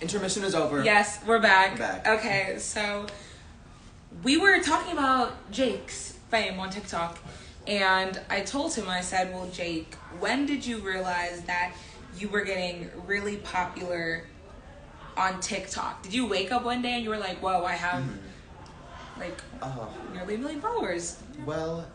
Intermission is over. Yes, we're back. We're back. Okay, so we were talking about Jake's fame on TikTok, and I told him, I said, well, Jake, when did you realize that you were getting really popular on TikTok? Did you wake up one day and you were like, whoa, I have nearly 1 million followers? Well,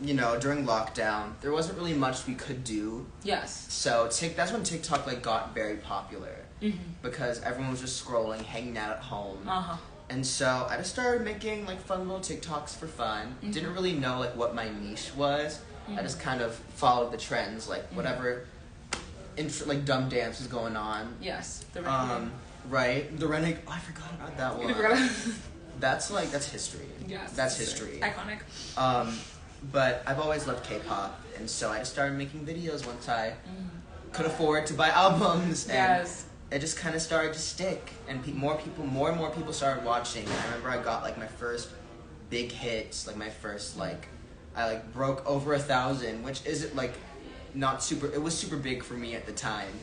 you know, during lockdown, there wasn't really much we could do. Yes. So that's when TikTok got very popular. Mm-hmm. Because everyone was just scrolling, hanging out at home. Uh-huh. And so I just started making fun little TikToks for fun. Mm-hmm. Didn't really know what my niche was. Mm-hmm. I just kind of followed the trends, whatever dumb dance was going on. Yes. The renegade. Right. The renegade. Oh, I forgot about that one. That's history. Yes. That's history. Iconic. But I've always loved K-pop, and so I just started making videos once I could afford to buy albums. And yes. It just kind of started to stick, and more and more people started watching. And I remember I got my first big hits, my first I broke over 1,000, which isn't not super. It was super big for me at the time,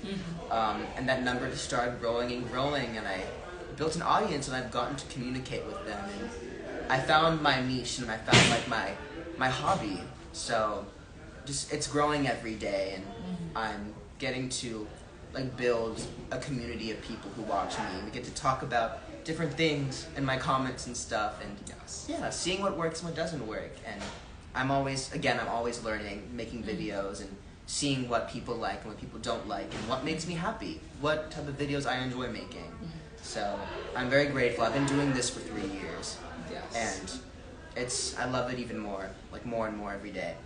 and that number just started growing and growing, and I built an audience, and I've gotten to communicate with them, and I found my niche, and I found my hobby. So just it's growing every day, and I'm getting to build a community of people who watch me. We get to talk about different things in my comments and stuff, and seeing what works and what doesn't work. And I'm always learning, making videos, and seeing what people like and what people don't like, and what makes me happy, what type of videos I enjoy making. So I'm very grateful. I've been doing this for 3 years, and I love it even more, more and more every day.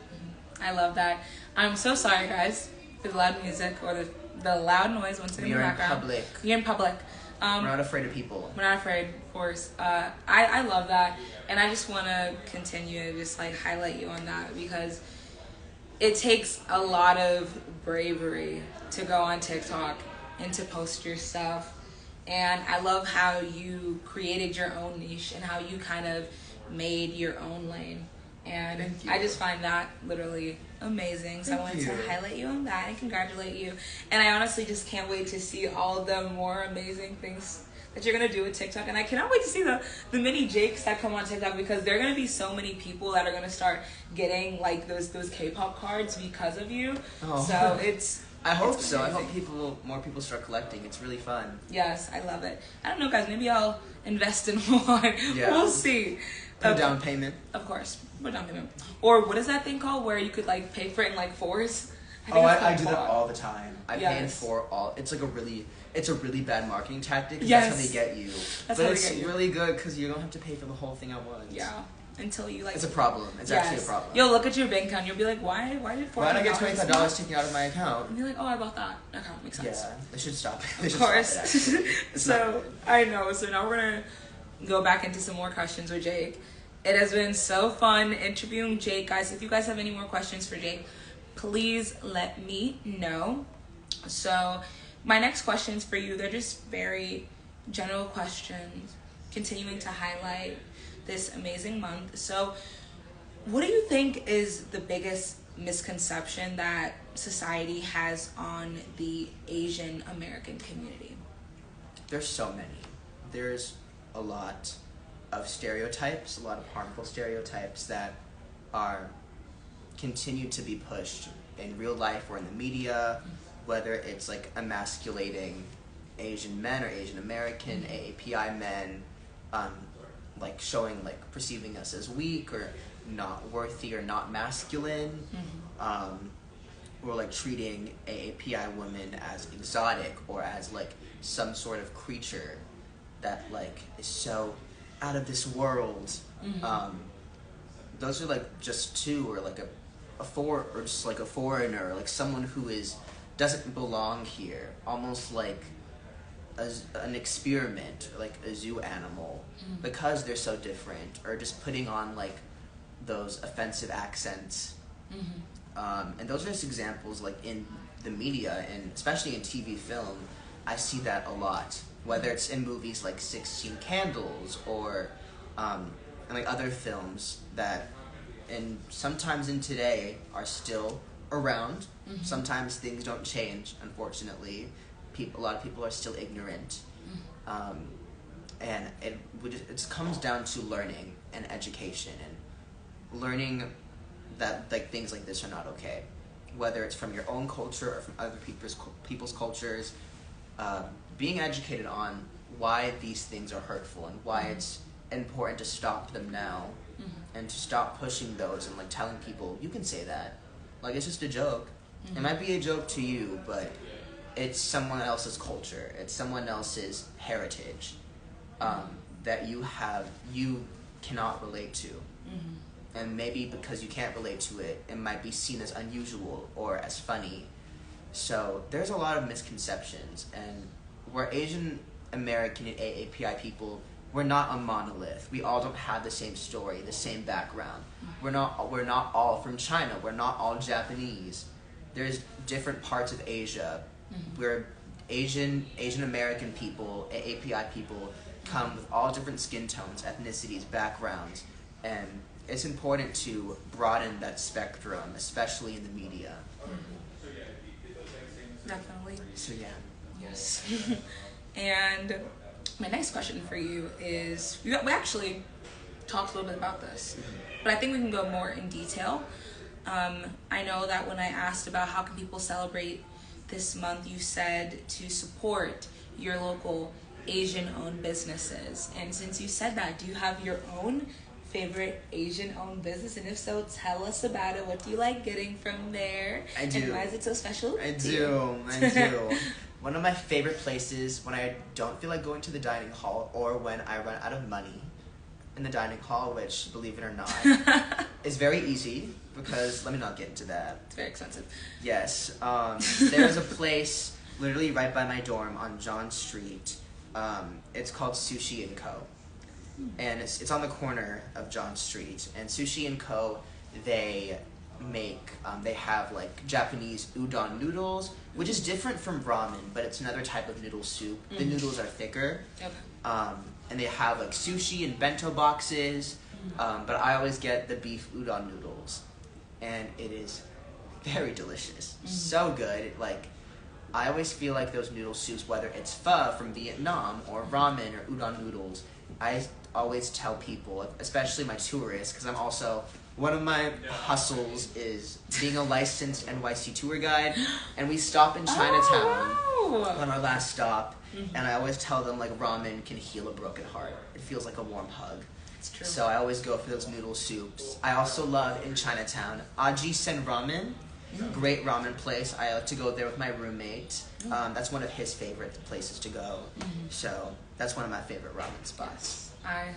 I love that. I'm so sorry, guys, for the loud music or the loud noise once again in the background. We're in public. We're not afraid of people. We're not afraid, of course. I love that, and I just want to continue to just highlight you on that, because it takes a lot of bravery to go on TikTok and to post your stuff. And I love how you created your own niche and how you kind of made your own lane. And I just find that literally amazing. So I wanted to highlight you on that and congratulate you. And I honestly just can't wait to see all the more amazing things that you're going to do with TikTok. And I cannot wait to see the mini Jakes that come on TikTok, because there are going to be so many people that are going to start getting those K-pop cards because of you. Oh. So I hope so. I hope more people start collecting. It's really fun. Yes, I love it. I don't know, guys. Maybe I'll invest in one. Yeah. We'll see. Put down payment. Of course. Put down payment. Or what is that thing called where you could pay for it in 4s? I do that all the time. I pay in 4 all. It's it's a really bad marketing tactic. Yes. That's how they get you. But it's really good because you don't have to pay for the whole thing at once. Yeah. Until you It's a problem. It's actually a problem. You'll look at your bank account. You'll be like, why did $14? Why did I get $25 taken out of my account? And you're like, oh, I bought that. Okay, makes sense. Yeah, they should stop it. Of course. So I know. So now we're gonna go back into some more questions with Jake. It has been so fun interviewing Jake, guys. If you guys have any more questions for Jake, please let me know. So my next questions for you, they're just very general questions, continuing to highlight this amazing month. So what do you think is the biggest misconception that society has on the Asian American community? There's so many. There's a lot of stereotypes, a lot of harmful stereotypes that are continue to be pushed in real life or in the media, whether it's emasculating Asian men or Asian American, AAPI men, showing perceiving us as weak or not worthy or not masculine, or treating AAPI women as exotic or as some sort of creature that is so out of this world. Those are just two, or or just a foreigner, someone who doesn't belong here, almost an experiment, or a zoo animal, because they're so different, or just putting on those offensive accents. And those are just examples in the media, and especially in TV film. I see that a lot, whether it's in movies like 16 Candles or and other films that sometimes in today are still around. Sometimes things don't change, unfortunately. a lot of people are still ignorant, and it just comes down to learning and education and learning that like things like this are not okay, whether it's from your own culture or from other people's cultures. Being educated on why these things are hurtful and why it's important to stop them now, and to stop pushing those and like telling people you can say that, like it's just a joke. It might be a joke to you, but it's someone else's culture, it's someone else's heritage, that you cannot relate to. And maybe because you can't relate to it, it might be seen as unusual or as funny. So there's a lot of misconceptions, and we're Asian American and AAPI people. We're not a monolith. We all don't have the same story, the same background. We're not all from China. We're not all Japanese. There's different parts of Asia. We're Asian American people, AAPI people come with all different skin tones, ethnicities, backgrounds, and it's important to broaden that spectrum, especially in the media. Definitely. So yeah. Yes. And my next question for you is, we actually talked a little bit about this, but I think we can go more in detail. I know that when I asked about how can people celebrate this month, you said to support your local Asian-owned businesses. And since you said that, do you have your own favorite Asian-owned business? And if so, tell us about it. What do you like getting from there? I do. And why is it so special? I do. One of my favorite places when I don't feel like going to the dining hall, or when I run out of money in the dining hall, which, believe it or not, is very easy, because let me not get into that. It's very expensive. Yes. There is a place literally right by my dorm on John Street. It's called Sushi & Co. And it's on the corner of John Street. And Sushi & Co., they have like Japanese udon noodles, which is different from ramen, but it's another type of noodle soup. The noodles are thicker. Okay. And they have like sushi and bento boxes, but I always get the beef udon noodles, and it is very delicious. So good. I always feel like those noodle soups, whether it's pho from Vietnam or ramen or udon noodles, I always tell people, especially my tourists, because I'm also, one of my hustles is being a licensed NYC tour guide, and we stop in Chinatown on our last stop, and I always tell them like ramen can heal a broken heart. It feels like a warm hug. It's true. So I always go for those noodle soups. I also love in Chinatown Aji Sen Ramen. Great ramen place. I like to go there with my roommate. That's one of his favorite places to go. So that's one of my favorite ramen spots. I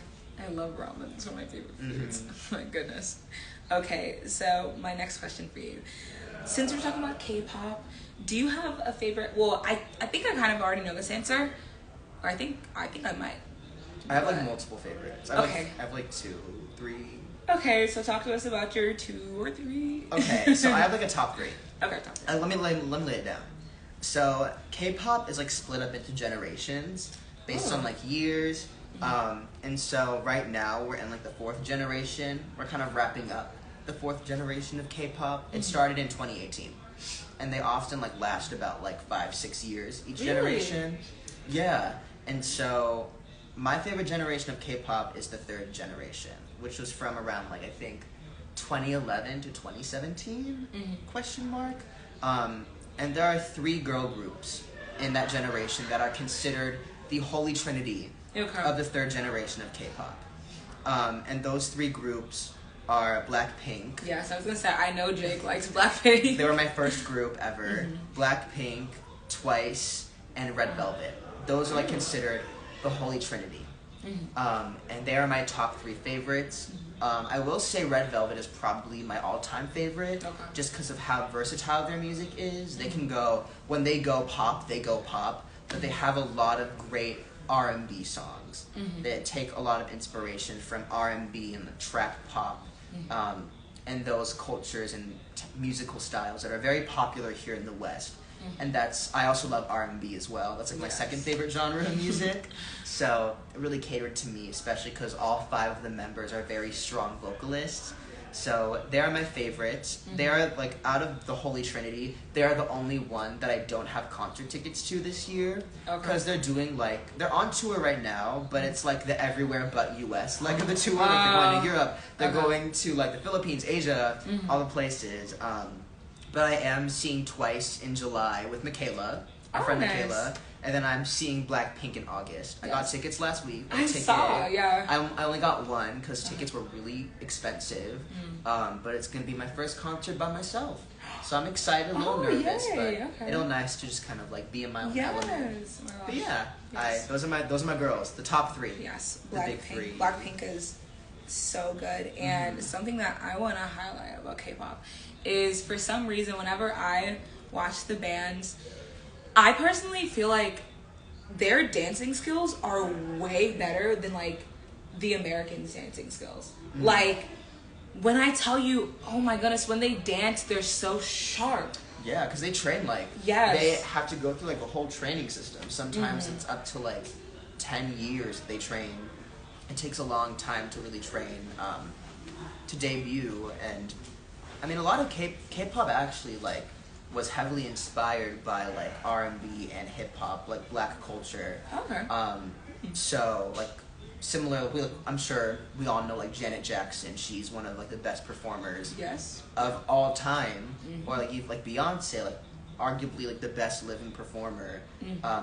love ramen. It's one of my favorite foods. My goodness. Okay, so my next question for you. Since we're talking about K-pop, do you have a favorite? Well, I think I kind of already know this answer. Or I think I might. I have like multiple favorites. I have like 2, 3. Okay, so talk to us about your 2 or 3. Okay, so I have like a top 3. Okay, top 3. Let me lay it down. So K-pop is like split up into generations based on like years. And so right now we're in like the 4th generation. We're kind of wrapping up the 4th generation of K-pop. It started in 2018, and they often like last about like 5-6 years each generation. Yeah, and so my favorite generation of K-pop is the 3rd generation, which was from around like I think 2011 to 2017 question mark. And there are 3 girl groups in that generation that are considered the holy trinity of the 3rd generation of K-pop. And those 3 groups are Blackpink. Yes, I was gonna say, I know Jake likes Blackpink. They were my first group ever. Blackpink, Twice, and Red Velvet. Those are like considered the holy trinity. And they are my top 3 favorites. I will say Red Velvet is probably my all-time favorite, just because of how versatile their music is. They can go, when they go pop, but they have a lot of great R&B songs that take a lot of inspiration from R&B and the trap pop, and those cultures and musical styles that are very popular here in the West. And I also love R&B as well. That's like my second favorite genre of music. So it really catered to me, especially because all 5 of the members are very strong vocalists. So they are my favorites. They are like out of the Holy Trinity. They are the only one that I don't have concert tickets to this year because they're doing like they're on tour right now, but it's like the everywhere but U.S. Like the tour, like they're going to Europe, they're going to like the Philippines, Asia, all the places. But I am seeing Twice in July with Michaela, our friend nice. Kayla. And then I'm seeing Blackpink in August. I got tickets last week. I saw, yeah. I only got one because tickets were really expensive. But it's going to be my first concert by myself. So I'm excited, a little nervous, but it'll nice to just kind of like be in my own element. But yeah, those are my girls, the top three. Yes, the big three. Blackpink is so good. And something that I want to highlight about K-pop is for some reason whenever I watch the bands, I personally feel like their dancing skills are way better than like the Americans' dancing skills. Like when I tell you, oh my goodness, when they dance, they're so sharp. Yeah, because they train like they have to go through like a whole training system. Sometimes it's up to like 10 years they train. It takes a long time to really train to debut. And I mean, a lot of K-pop actually like was heavily inspired by like R&B and hip hop, like black culture. Okay. So like similar, I'm sure we all know like Janet Jackson. She's one of like the best performers of all time. Or like even like Beyonce, like arguably like the best living performer.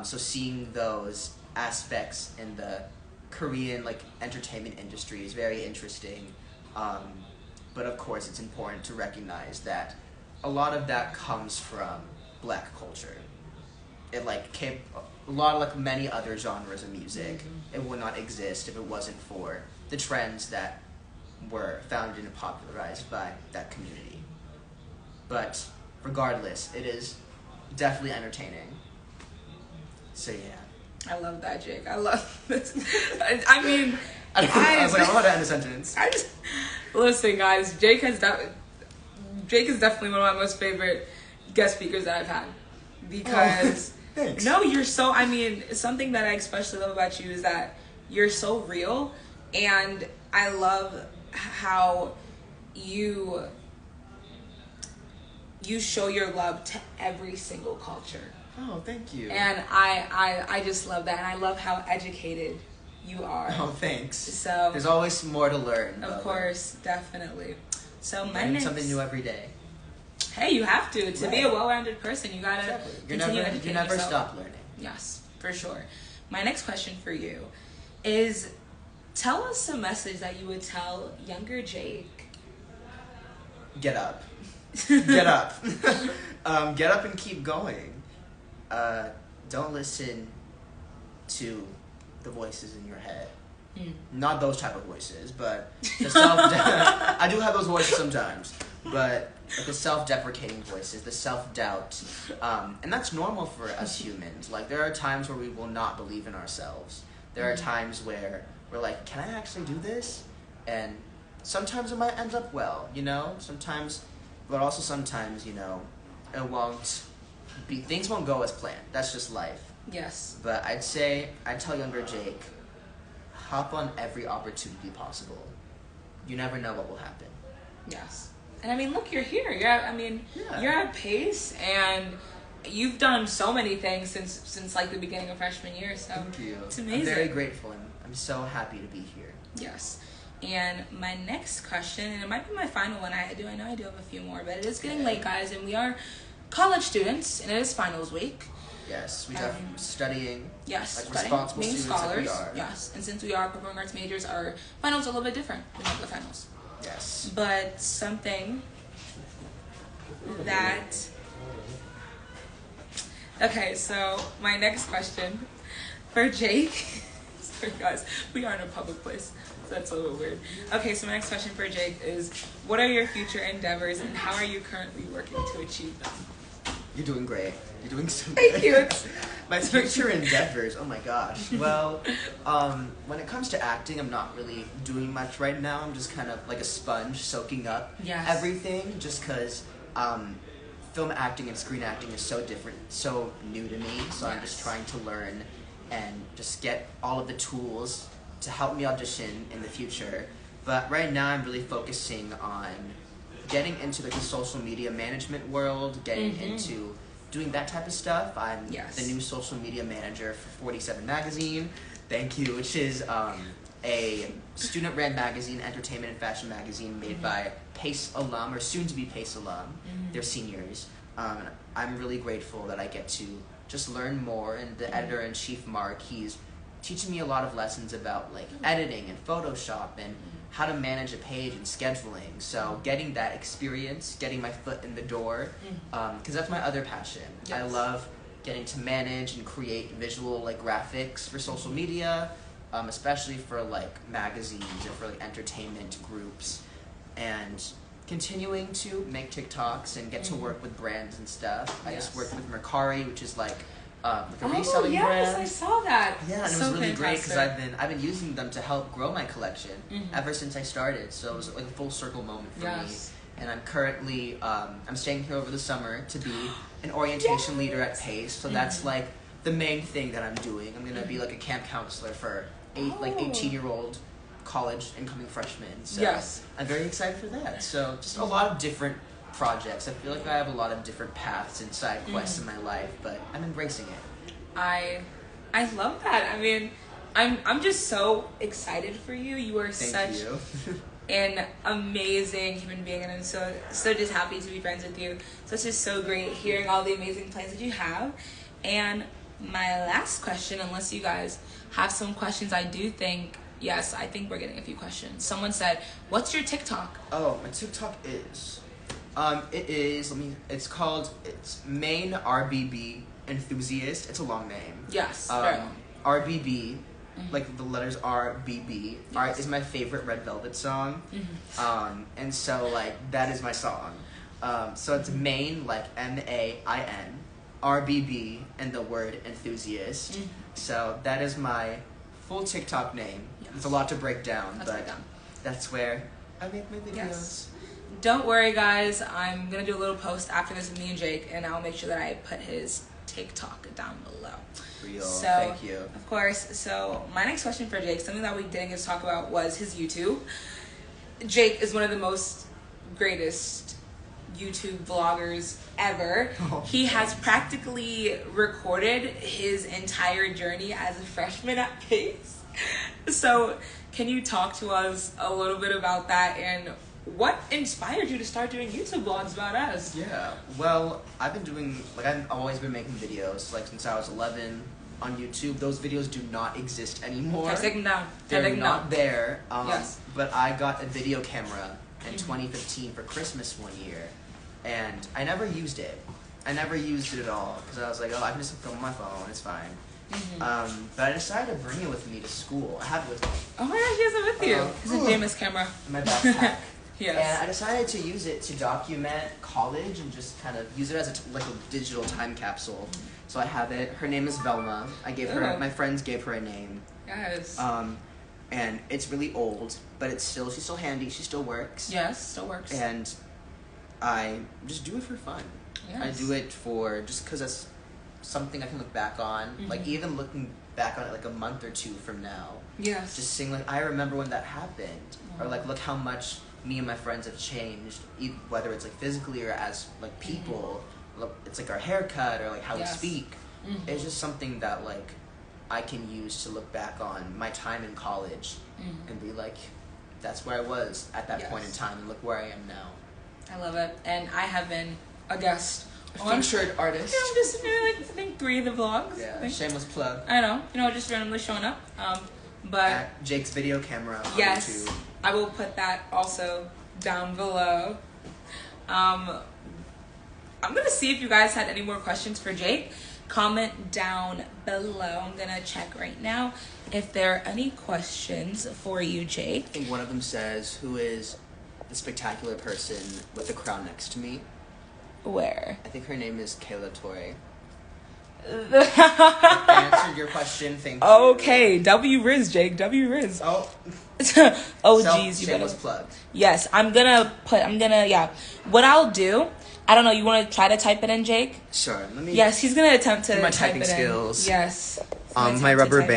So seeing those aspects in the Korean like entertainment industry is very interesting. But of course, it's important to recognize that a lot of that comes from black culture. It like a lot of like many other genres of music. It would not exist if it wasn't for the trends that were founded and popularized by that community. But regardless, it is definitely entertaining. So yeah. I love that, Jake. I love this. I mean, I was like, I don't know how to end a sentence. Listen, guys. Jake is definitely one of my most favorite guest speakers that I've had because thanks. No, you're so. I mean, something that I especially love about you is that you're so real, and I love how you show your love to every single culture. Oh, thank you. And I just love that, and I love how educated you are. Oh, thanks. So there's always more to learn. Of course, definitely. So my learn next, something new every day. Hey, you have to be a well-rounded person. You gotta continue educating You never yourself. stop learning. Yes, for sure. My next question for you is: tell us a message that you would tell younger Jake. Get up. Get up. Get up and keep going. Don't listen to the voices in your head. Not those type of voices, but the I do have those voices sometimes, but like the self-deprecating voices, the self-doubt, and that's normal for us humans. Like there are times where we will not believe in ourselves. There are times where we're like, can I actually do this? And sometimes it might end up well, you know. Sometimes, but also sometimes, you know, it won't be. Things won't go as planned. That's just life. Yes. But I'd tell younger Jake, hop on every opportunity possible. You never know what will happen. Yes. And I mean, look, you're here. You're at Pace, and you've done so many things since like the beginning of freshman year. So thank you. It's amazing. I'm very grateful, and I'm so happy to be here. Yes. And my next question, and it might be my final one. I know I do have a few more, but it is getting late, guys, and we are college students, and it is finals week. Yes, we have studying. Yes, like studying, responsible being students scholars. like we are. Yes, and since we are performing arts majors, our finals are a little bit different than the finals. Yes. But something that. Okay, so my next question for Jake. Sorry, guys, we are in a public place, so that's a little weird. Okay, so my next question for Jake is: what are your future endeavors, and how are you currently working to achieve them? You're doing great. You're doing so Thank good. you. My future endeavors. Oh my gosh. Well, when it comes to acting, I'm not really doing much right now. I'm just kind of like a sponge, soaking up everything. Just because film acting and screen acting is so different, so new to me. So I'm just trying to learn and just get all of the tools to help me audition in the future. But right now I'm really focusing on getting into like the social media management world, getting into doing that type of stuff. I'm the new social media manager for 47 Magazine. Thank you, which is a student-ran magazine, entertainment and fashion magazine made by PACE alum, or soon-to-be PACE alum. They're seniors. I'm really grateful that I get to just learn more, and the editor-in-chief, Mark, he's teaching me a lot of lessons about like editing and Photoshop and how to manage a page and scheduling. So getting that experience, getting my foot in the door, because that's my other passion. I love getting to manage and create visual like graphics for social media, especially for like magazines and for like entertainment groups, and continuing to make TikToks and get to work with brands and stuff. I just worked with Mercari, which is like a reselling brand. I saw that. Yeah, and it was really great because I've been using them to help grow my collection ever since I started. So it was like a full circle moment for me. And I'm currently I'm staying here over the summer to be an orientation leader at PACE. So that's like the main thing that I'm doing. I'm gonna be like a camp counselor for 18-year-old college incoming freshmen. So I'm very excited for that. So just a lot of different projects. I feel like I have a lot of different paths and side quests in my life, but I'm embracing it. I love that. I mean, I'm just so excited for you. You are such an amazing human being, and I'm so just happy to be friends with you. So it's just so great hearing all the amazing plans that you have. And my last question, unless you guys have some questions, I think we're getting a few questions. Someone said, "What's your TikTok?" Oh, my TikTok is it's called Main RBB Enthusiast. It's a long name. Yes. RBB, like the letters RBB, is my favorite Red Velvet song. And so like that is my song. So it's Main, like MAIN, RBB, and the word enthusiast. So that is my full TikTok name. It's a lot to break down, that's where I make my videos. Don't worry, guys. I'm going to do a little post after this with me and Jake, and I'll make sure that I put his TikTok down below. Thank you. Of course. So my next question for Jake, something that we didn't get to talk about, was his YouTube. Jake is one of the greatest YouTube vloggers ever. He has practically recorded his entire journey as a freshman at PACE. So can you talk to us a little bit about that, and what inspired you to start doing YouTube vlogs about us? Yeah, well, I've always been making videos, like, since I was 11 on YouTube. Those videos do not exist anymore. Take them down. They're not there. But I got a video camera in 2015 for Christmas one year, and I never used it. I never used it at all, because I was like, I can just film on my phone, it's fine. But I decided to bring it with me to school. I have it with me. Oh my gosh, he has it with you. It's a famous camera. In my backpack. And I decided to use it to document college and just kind of use it as a digital time capsule. So I have it. Her name is Velma. My friends gave her a name. Yes. And it's really old, but she's still handy. She still works. Yes, still works. And I just do it for fun. Yes. I do it just because it's something I can look back on. Like, even looking back on it like a month or two from now. Yes. Just seeing like, I remember when that happened. Or like, look how much me and my friends have changed, whether it's like physically or as like people. It's like our haircut or like how we speak. It's just something that like I can use to look back on my time in college and be like, that's where I was at that point in time, and look where I am now. I love it. And I have been a guest, featured artist. I'm just doing I think 3 of the vlogs. Yeah, shameless plug. I know, just randomly showing up. But at Jake's video camera on yes, YouTube. I will put that also down below. I'm gonna see if you guys had any more questions for Jake. Comment down below. I'm gonna check right now if there are any questions for you, Jake. I think one of them says, "Who is the spectacular person with the crown next to me?" Where? I think her name is Kayla Toure. I answered your question. Thank you. Okay, W Riz, Jake. W Riz. Oh. Oh, geez, you better. Plug. Yes, yeah. What I'll do, I don't know, you want to try to type it in, Jake? Sure. Yes, he's going to attempt to my type typing it skills. in. Yes. My rubber band.